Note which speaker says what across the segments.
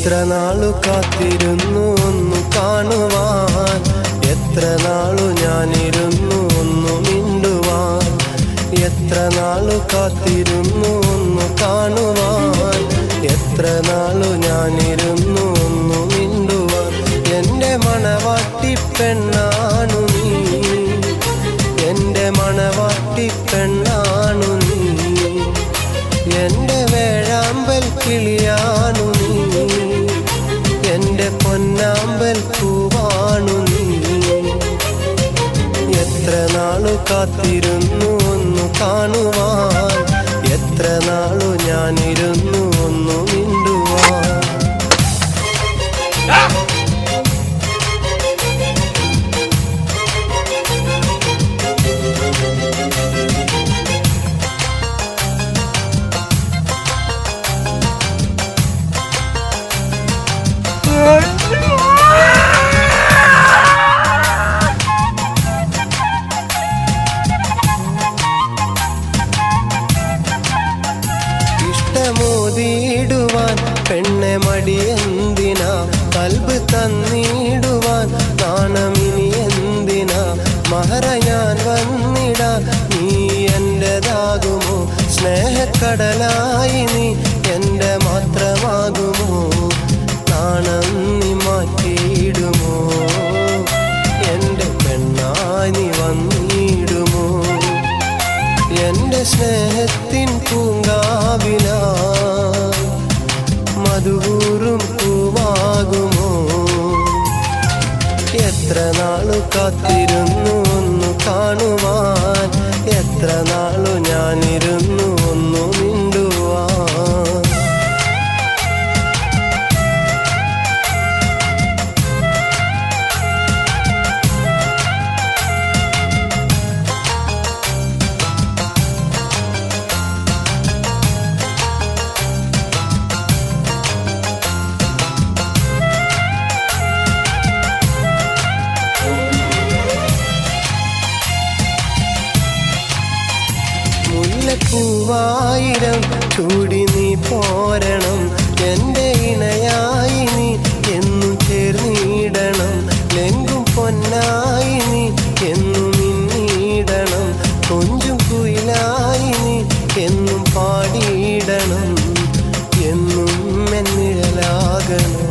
Speaker 1: എത്ര നാളു കാത്തിരുന്നു ഒന്നു കാണുവാൻ, എത്ര നാളു ഞാനിരുന്നു ഒന്നു മിണ്ടുവാൻ. എത്ര നാളു കാത്തിരുന്നു ഒന്നു കാണുവാൻ, എത്ര നാളു ഞാനിരുന്നു ഒന്നു മിണ്ടുവാൻ. എൻ്റെ മണവാട്ടി പെണ്ണാണു നീ, എൻ്റെ മണവാട്ടി പെണ്ണാണു നീ, എൻ്റെ വേഴാമ്പൽ കിളിയാണു നീ, എൻ്റെ പൊന്നാമ്പൽ പൂവാണു നീ. എത്ര നാളു കാത്തിരുന്നു ഒന്നു കാണുവാൻ, എത്ര നാളു ഞാനിരുന്നു ഒന്നു മിണ്ടുവാൻ. ഇഷ്ടമോതിടുവാൻ പെണ്ണെ മടിയെന്തിനാ, കൽബ് തന്നിടുവാൻ നാണമിനി എന്തിനാ. മഹറ ഞാൻ വന്നിടാൻ നീ എൻ്റെതാകുമോ, സ്നേഹക്കടലായി നീ എൻ്റെ മാത്രമാകുമോ. നാണം നീ മാറ്റിയിടുമോ, എൻ്റെ പെണ്ണായി നീ വന്നിടുമോ. എൻ്റെ സ്നേഹത്തിൻ പൂങ്കാവിനായി മധുകൂറും പൂവാകുമോ. എത്ര നാളു കാത്തിരുന്നു ഒന്നു കാണുവാൻ, എത്ര നാളു ഞാനിരുന്നു ഒന്നു മിണ്ടുവാൻ. പൂവായിരം ചൂടി നീ പോരണം, എൻ്റെ ഇണയായി നീ എന്നും ചേർന്നിടണം. ലെങ്കും പൊന്നായി നീ എന്നും മിന്നിടണം, കൊഞ്ചും കുയിലായി നീ എന്നും പാടിയിടണം. എന്നും എന്നിഴലാകണം,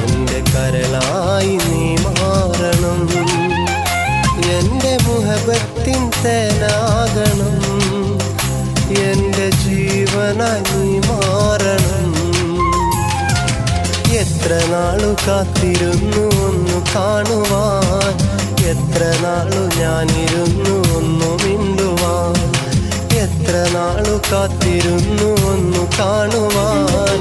Speaker 1: എൻ്റെ കരളായി നീ മാറണം. എൻ്റെ മുഹബത്തിൻ തേനാകണം, എൻ്റെ ജീവനായി നീ മാറണം. എത്ര നാളു കാത്തിരുന്നു ഒന്നു കാണുവാൻ, എത്ര നാളു ഞാനിരുന്നു ഒന്നു മിണ്ടുവാൻ. എത്ര നാളു കാത്തിരുന്നു ഒന്നു കാണുവാൻ,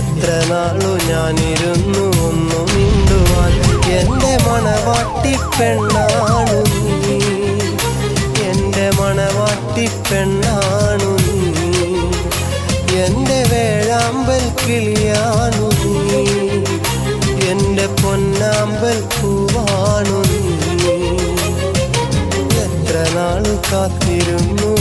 Speaker 1: എത്ര നാളു ഞാനിരുന്നു ഒന്നു മിണ്ടുവാൻ. എൻ്റെ മണവാട്ടി പെണ്ണാണു നീ, എൻ്റെ മണവാട്ടി പെണ്ണാണു നീ, എൻ്റെ വേഴാമ്പൽ കിളിയാണു നീ, എൻ്റെ പൊന്നാമ്പൽ പൂവാണു നീ. എത്ര നാളു കാത്തിരുന്നു